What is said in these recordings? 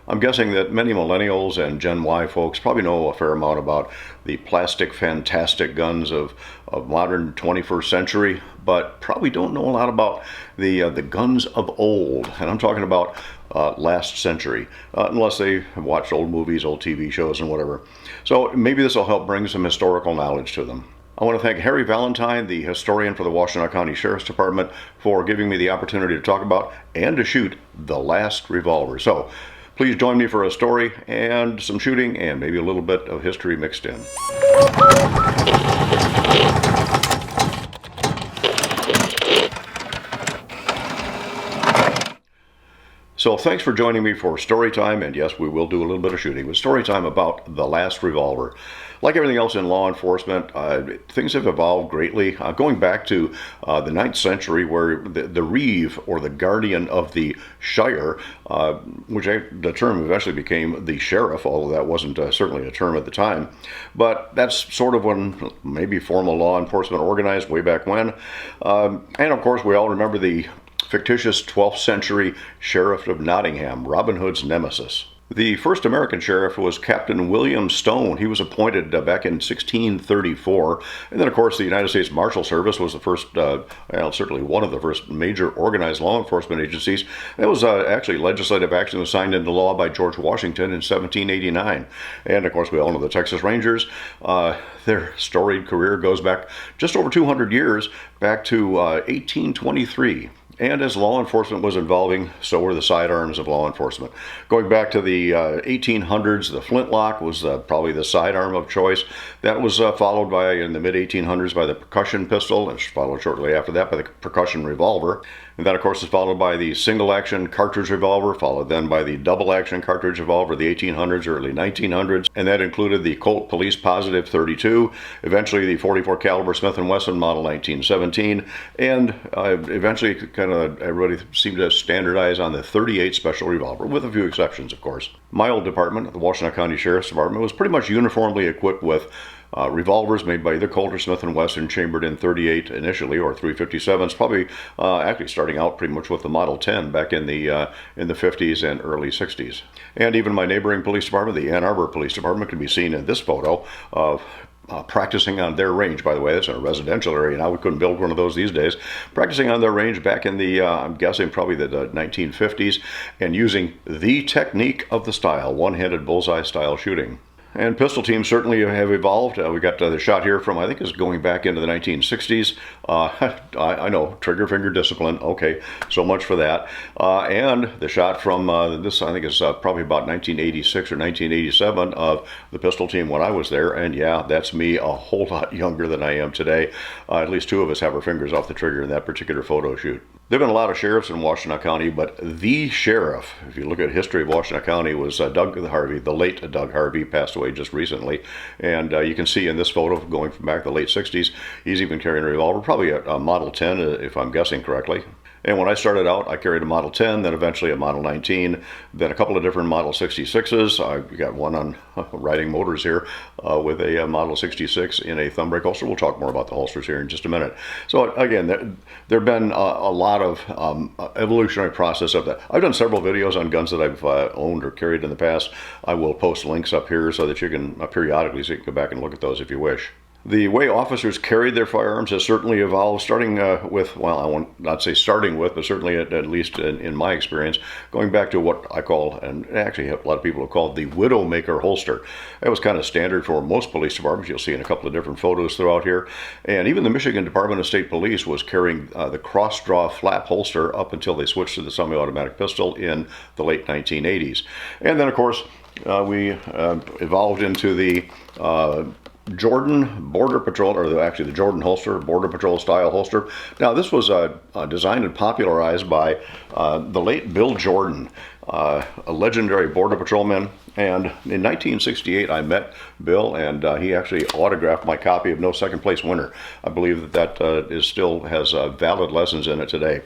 I'm guessing that many millennials and Gen Y folks probably know a fair amount about the plastic fantastic guns of modern 21st century, but probably don't know a lot about the guns of old. And I'm talking about last century, unless they have watched old movies, old TV shows, and whatever. So maybe this will help bring some historical knowledge to them. I want to thank Harry Valentine, the historian for the Washtenaw County Sheriff's Department, for giving me the opportunity to talk about and to shoot the Last Revolver. So please join me for a story and some shooting and maybe a little bit of history mixed in. So thanks for joining me for story time, and yes, we will do a little bit of shooting, but story time about the Last Revolver. Like everything else in law enforcement, things have evolved greatly, going back to the 9th century, where the reeve, or the guardian of the shire, the term eventually became the sheriff, although that wasn't certainly a term at the time. But that's sort of when maybe formal law enforcement organized way back when. And of course, we all remember the fictitious 12th century Sheriff of Nottingham, Robin Hood's nemesis. The first American sheriff was Captain William Stone. He was appointed back in 1634. And then, of course, the United States Marshal Service was the first, certainly one of the first major organized law enforcement agencies. That was actually legislative action was signed into law by George Washington in 1789. And, of course, we all know the Texas Rangers. Their storied career goes back just over 200 years, back to 1823. And as law enforcement was evolving, so were the sidearms of law enforcement. Going back to the 1800s, the flintlock was probably the sidearm of choice. That was followed by, in the mid-1800s, by the percussion pistol, and followed shortly after that by the percussion revolver. And that, of course, is followed by the single-action cartridge revolver, followed then by the double-action cartridge revolver, the 1800s, early 1900s. And that included the Colt Police Positive 32, eventually the .44 caliber Smith & Wesson model 1917, and eventually everybody seemed to standardize on the .38 special revolver, with a few exceptions, of course. My old department, the Washtenaw County Sheriff's Department, was pretty much uniformly equipped with revolvers made by either Colt or Smith & Wesson, chambered in .38 initially, or .357s, probably actually starting out pretty much with the Model 10 back in the 50s and early 60s. And even my neighboring police department, the Ann Arbor Police Department, can be seen in this photo of practicing on their range. By the way, that's in a residential area now. We couldn't build one of those these days. Practicing on their range back in the, I'm guessing probably the 1950s, and using the technique of the style, one-handed bullseye style shooting. And pistol teams certainly have evolved. We got the shot here from, I think, is going back into the 1960s. I know, trigger finger discipline. Okay, so much for that. And the shot from this, I think, is probably about 1986 or 1987 of the pistol team when I was there. And yeah, that's me, a whole lot younger than I am today. At least two of us have our fingers off the trigger in that particular photo shoot. There have been a lot of sheriffs in Washtenaw County, but the sheriff, if you look at history of Washtenaw County, was Doug Harvey. The late Doug Harvey passed away just recently. And you can see in this photo, going from back the late 60s, he's even carrying a revolver, probably a Model 10, if I'm guessing correctly. And when I started out, I carried a Model 10, then eventually a Model 19, then a couple of different Model 66s. I got one on riding motors here with a Model 66 in a thumb brake holster. We'll talk more about the holsters here in just a minute. So again, there have been a lot of evolutionary process of that. I've done several videos on guns that I've owned or carried in the past. I will post links up here so that you can periodically, so you can go back and look at those if you wish. The way officers carried their firearms has certainly evolved, starting with, well, I won't not say starting with, but certainly at least in my experience, going back to what I call, and actually a lot of people have called, the Widowmaker holster. That was kind of standard for most police departments. You'll see in a couple of different photos throughout here. And even the Michigan Department of State Police was carrying the cross-draw flap holster up until they switched to the semi-automatic pistol in the late 1980s. And then, of course, we evolved into the Jordan Border Patrol, or actually the Jordan holster, Border Patrol style holster. Now, this was designed and popularized by the late Bill Jordan, a legendary Border Patrolman. And in 1968, I met Bill, and he actually autographed my copy of No Second Place Winner. I believe that is still has valid lessons in it today.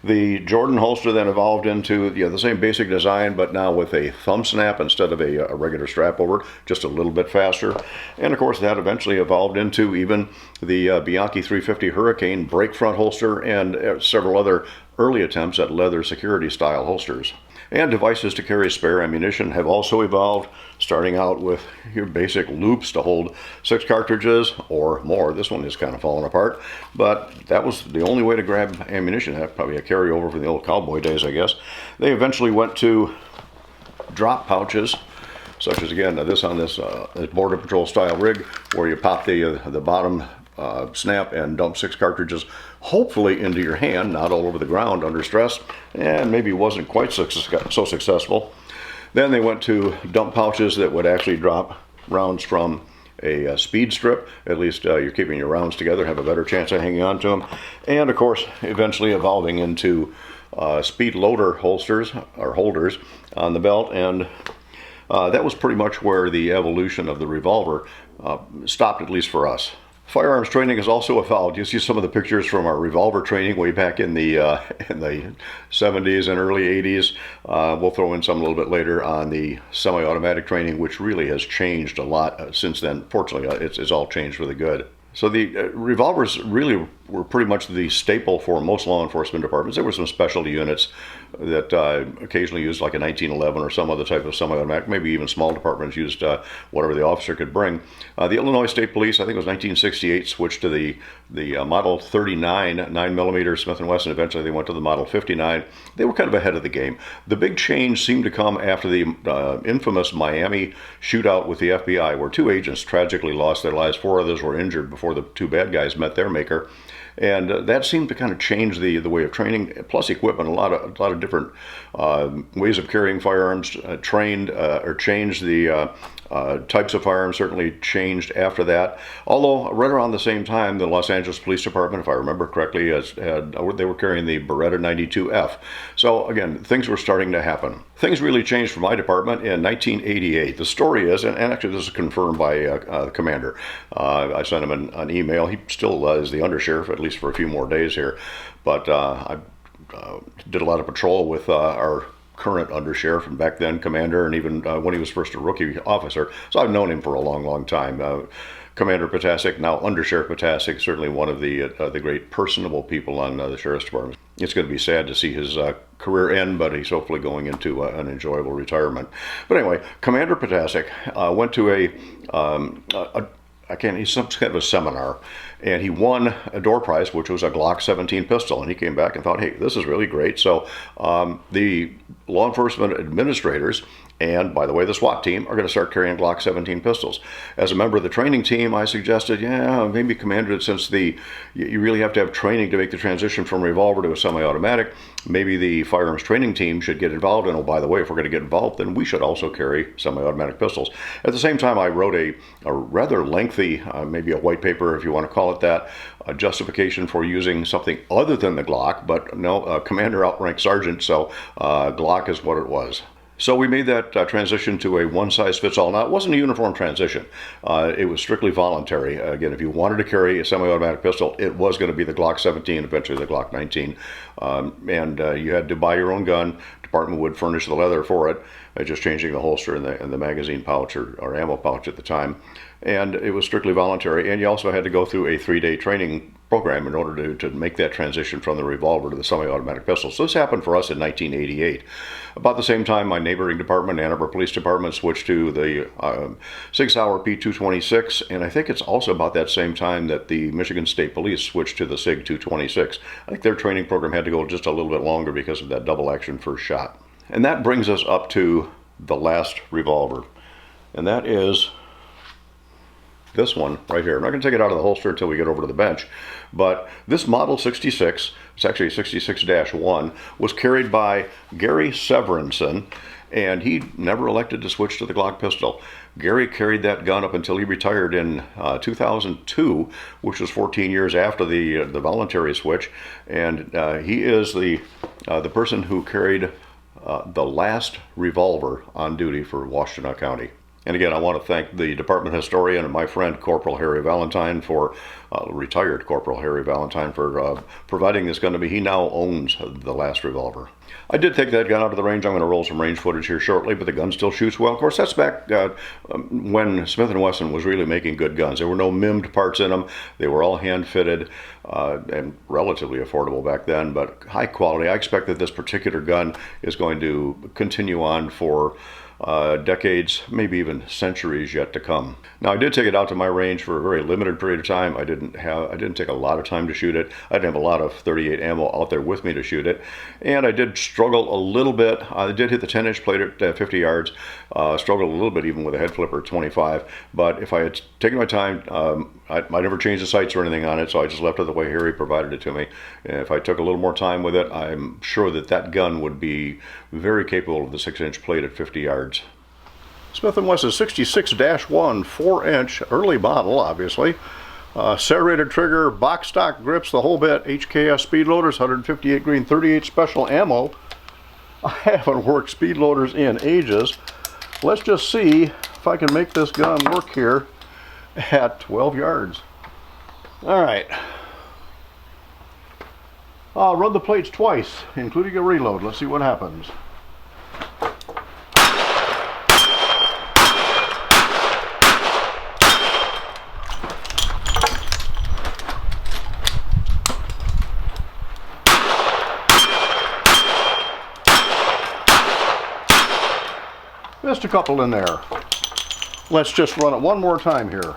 The Jordan holster then evolved into the same basic design, but now with a thumb snap instead of a regular strap over, just a little bit faster. And of course, that eventually evolved into even the Bianchi 350 Hurricane brake front holster and several other early attempts at leather security style holsters. And devices to carry spare ammunition have also evolved, starting out with your basic loops to hold 6 cartridges or more. This one is kind of falling apart, but that was the only way to grab ammunition. That's probably a carryover from the old cowboy days, I guess. They eventually went to drop pouches, such as, again, this on this Border Patrol style rig, where you pop the bottom snap and dump 6 cartridges, hopefully into your hand, not all over the ground under stress, and maybe wasn't quite so successful. Then they went to dump pouches that would actually drop rounds from a speed strip. At least you're keeping your rounds together, have a better chance of hanging on to them. And of course, eventually evolving into speed loader holsters or holders on the belt, and that was pretty much where the evolution of the revolver stopped, at least for us. Firearms training has also evolved. You see some of the pictures from our revolver training way back in the 70s and early 80s. We'll throw in some a little bit later on the semi-automatic training, which really has changed a lot since then. Fortunately, it's all changed for the good. So the revolvers really were pretty much the staple for most law enforcement departments. There were some specialty units that occasionally used like a 1911 or some other type of semi-automatic. Maybe even small departments used whatever the officer could bring. The Illinois State Police, I think it was 1968, switched to the Model 39 9mm Smith & Wesson. Eventually they went to the Model 59. They were kind of ahead of the game. The big change seemed to come after the infamous Miami shootout with the FBI, where 2 agents tragically lost their lives. 4 others were injured before the 2 bad guys met their maker. And that seemed to kind of change the way of training, plus equipment. A lot of different ways of carrying firearms changed. The types of firearms certainly changed after that. Although right around the same time, the Los Angeles Police Department, if I remember correctly, they were carrying the Beretta 92F. So again, things were starting to happen. Things really changed for my department in 1988. The story is, and actually this is confirmed by the commander. I sent him an email. He still is the undersheriff, at least for a few more days here. But I did a lot of patrol with our current undersheriff, and back then commander, and even when he was first a rookie officer. So I've known him for a long, long time. Commander Potasic, now Undersheriff Potasic, certainly one of the great personable people on the Sheriff's Department. It's going to be sad to see his career end, but he's hopefully going into an enjoyable retirement. But anyway, Commander Potasic went to he's some kind of a seminar, and he won a door prize, which was a Glock 17 pistol, and he came back and thought, hey, this is really great. So the law enforcement administrators and, by the way, the SWAT team are going to start carrying Glock 17 pistols. As a member of the training team, I suggested, maybe Commander, since you really have to have training to make the transition from revolver to a semi-automatic, maybe the firearms training team should get involved. And, oh, by the way, if we're going to get involved, then we should also carry semi-automatic pistols. At the same time, I wrote a rather lengthy, maybe a white paper, if you want to call it that, a justification for using something other than the Glock, but no, Commander outranked Sergeant, so Glock is what it was. So we made that transition to a one-size-fits-all. Now, it wasn't a uniform transition. It was strictly voluntary. Again, if you wanted to carry a semi-automatic pistol, it was going to be the Glock 17, eventually the Glock 19. And you had to buy your own gun. Department would furnish the leather for it, just changing the holster and the magazine pouch or ammo pouch at the time. And it was strictly voluntary. And you also had to go through a 3-day training program in order to make that transition from the revolver to the semi-automatic pistol. So this happened for us in 1988. About the same time, my neighboring department, Ann Arbor Police Department, switched to the Sig Sauer P226, and I think it's also about that same time that the Michigan State Police switched to the Sig 226. I think their training program had to go just a little bit longer because of that double action first shot. And that brings us up to the Last Revolver, and that is this one right here. I'm not going to take it out of the holster until we get over to the bench, but this Model 66, it's actually 66-1, was carried by Gary Severinson, and he never elected to switch to the Glock pistol. Gary carried that gun up until he retired in 2002, which was 14 years after the voluntary switch, and he is the person who carried the last revolver on duty for Washtenaw County. And again, I want to thank the department historian and my friend Corporal Harry Valentine for, retired Corporal Harry Valentine, for providing this gun to me. He now owns the Last Revolver. I did take that gun out of the range. I'm going to roll some range footage here shortly, but the gun still shoots well. Of course, that's back when Smith & Wesson was really making good guns. There were no MIM'd parts in them. They were all hand-fitted and relatively affordable back then, but high quality. I expect that this particular gun is going to continue on for decades, maybe even centuries yet to come. Now, I did take it out to my range for a very limited period of time. I didn't take a lot of time to shoot it. I didn't have a lot of 38 ammo out there with me to shoot it, and I did struggle a little bit. I did hit the 10-inch plate at 50 yards. Struggled a little bit even with a head flipper at 25. But if I had taken my time, I never changed the sights or anything on it, so I just left it the way Harry provided it to me. And if I took a little more time with it, I'm sure that that gun would be very capable of the 6-inch plate at 50 yards. Smith & Wesson 66-1 4-inch, early model, obviously. Serrated trigger, box stock grips, the whole bit. HKS speed loaders, 158 grain, 38 special ammo. I haven't worked speed loaders in ages. Let's just see if I can make this gun work here at 12 yards. All right. I'll run the plates twice, including a reload. Let's see what happens. Just a couple in there. Let's just run it one more time here.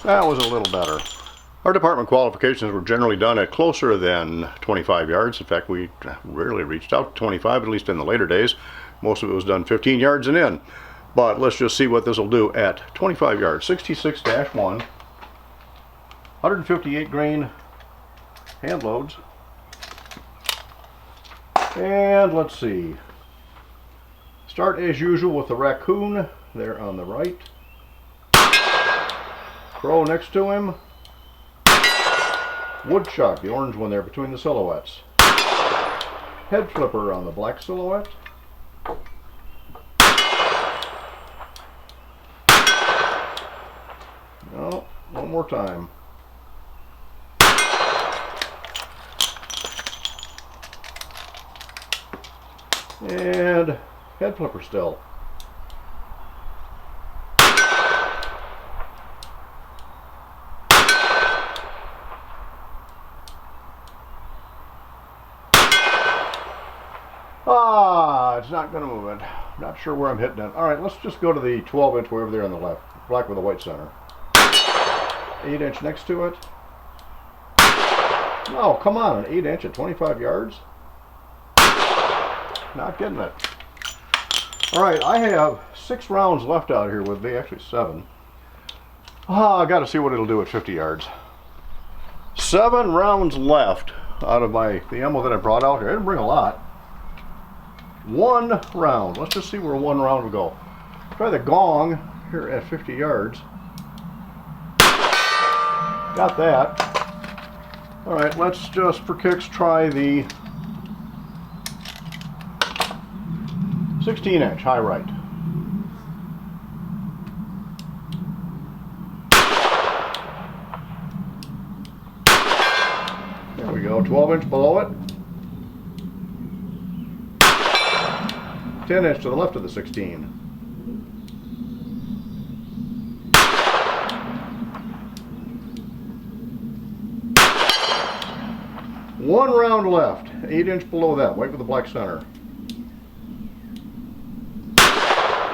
That was a little better. Our department qualifications were generally done at closer than 25 yards. In fact, we rarely reached out to 25, at least in the later days. Most of it was done 15 yards and in. But let's just see what this will do at 25 yards. 66-1. 158 grain hand loads. And let's see. Start as usual with the raccoon there on the right. Crow next to him. Woodchuck, the orange one there between the silhouettes. Head flipper on the black silhouette. No, one more time. And head flipper still. It's not going to move it. I'm not sure where I'm hitting it. Alright, let's just go to the 12-inch way over there on the left. Black with a white center. 8-inch next to it. Oh, come on, an 8-inch at 25 yards? Not getting it. Alright, I have 6 rounds left out here with me, actually 7. I got to see what it'll do at 50 yards. 7 rounds left out of the ammo that I brought out here. I didn't bring a lot. 1 round. Let's just see where 1 round will go. Try the gong here at 50 yards. Got that. Alright, let's just for kicks try the 16-inch high right. There we go, 12-inch below it. 10-inch to the left of the 16. One round left, 8-inch below that, white with the black center.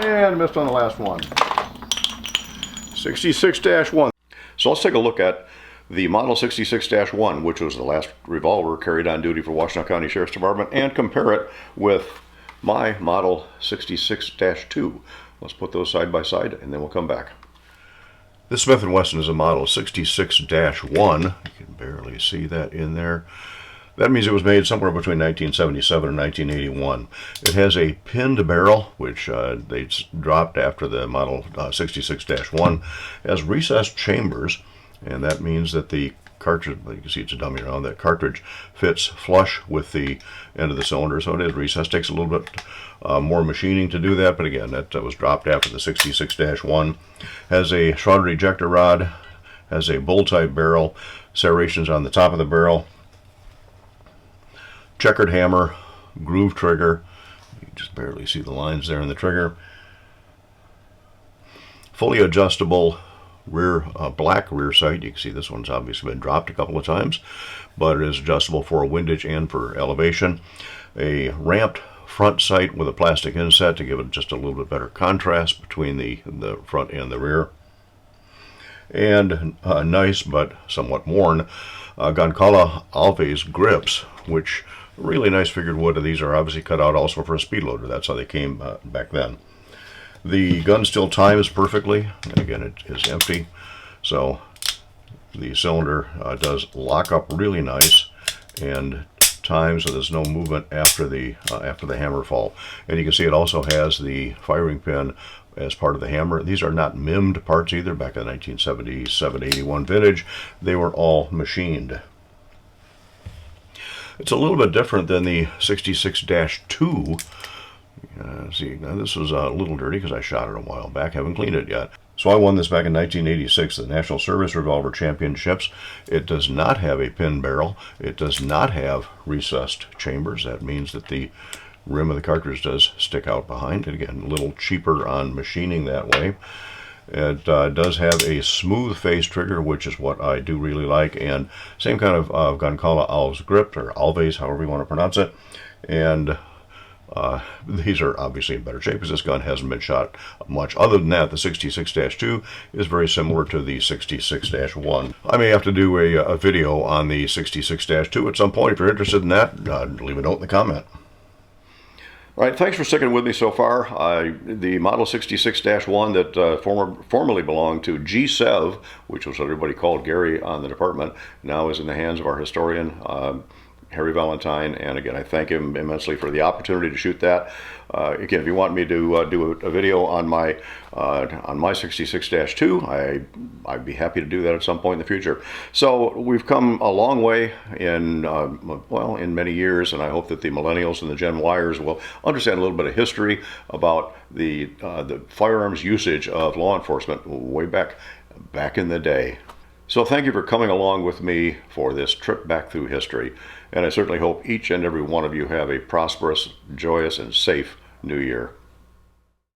And missed on the last one. 66-1. So let's take a look at the model 66-1, which was the last revolver carried on duty for Washtenaw County Sheriff's Department, and compare it with my model 66-2. Let's put those side by side and then we'll come back. This Smith & Wesson is a model 66-1. You can barely see that in there. That means it was made somewhere between 1977 and 1981. It has a pinned barrel, which they dropped after the model 66-1, has recessed chambers, and that means that the cartridge, but you can see it's a dummy round. That cartridge fits flush with the end of the cylinder, so it is recessed. Takes a little bit more machining to do that, but again, that was dropped after the 66-1. Has a shrouded ejector rod, has a bull-type barrel, serrations on the top of the barrel, checkered hammer, groove trigger. You can just barely see the lines there in the trigger. Fully adjustable rear black rear sight. You can see this one's obviously been dropped a couple of times, but it is adjustable for windage and for elevation. A ramped front sight with a plastic inset to give it just a little bit better contrast between the front and the rear. And nice but somewhat worn Goncala Alves grips, which really nice figured wood. These are obviously cut out also for a speed loader. That's how they came back then. The gun still times perfectly, and again it is empty, so the cylinder does lock up really nice and times, so there's no movement after the hammer fall. And you can see it also has the firing pin as part of the hammer. These are not MIM'd parts either. Back in the 1977-81 vintage, they were all machined. It's a little bit different than the 66-2. See, now this was a little dirty because I shot it a while back, haven't cleaned it yet. So I won this back in 1986, the National Service Revolver Championships. It does not have a pin barrel. It does not have recessed chambers. That means that the rim of the cartridge does stick out behind it. Again, a little cheaper on machining that way. It does have a smooth face trigger, which is what I do really like, and same kind of Goncala Alves grip, or Alves, however you want to pronounce it. And these are obviously in better shape because this gun hasn't been shot much. Other than that, the 66-2 is very similar to the 66-1. I may have to do a video on the 66-2 at some point. If you're interested in that, leave a note in the comment. All right, thanks for sticking with me so far. The Model 66-1 that formerly belonged to G-Sev, which was what everybody called Gary on the department, now is in the hands of our historian, Harry Valentine, and again, I thank him immensely for the opportunity to shoot that. Again, if you want me to do a video on my 66-2, I'd be happy to do that at some point in the future. So we've come a long way in in many years, and I hope that the millennials and the Gen Yers will understand a little bit of history about the firearms usage of law enforcement way back in the day. So thank you for coming along with me for this trip back through history, and I certainly hope each and every one of you have a prosperous, joyous, and safe New Year.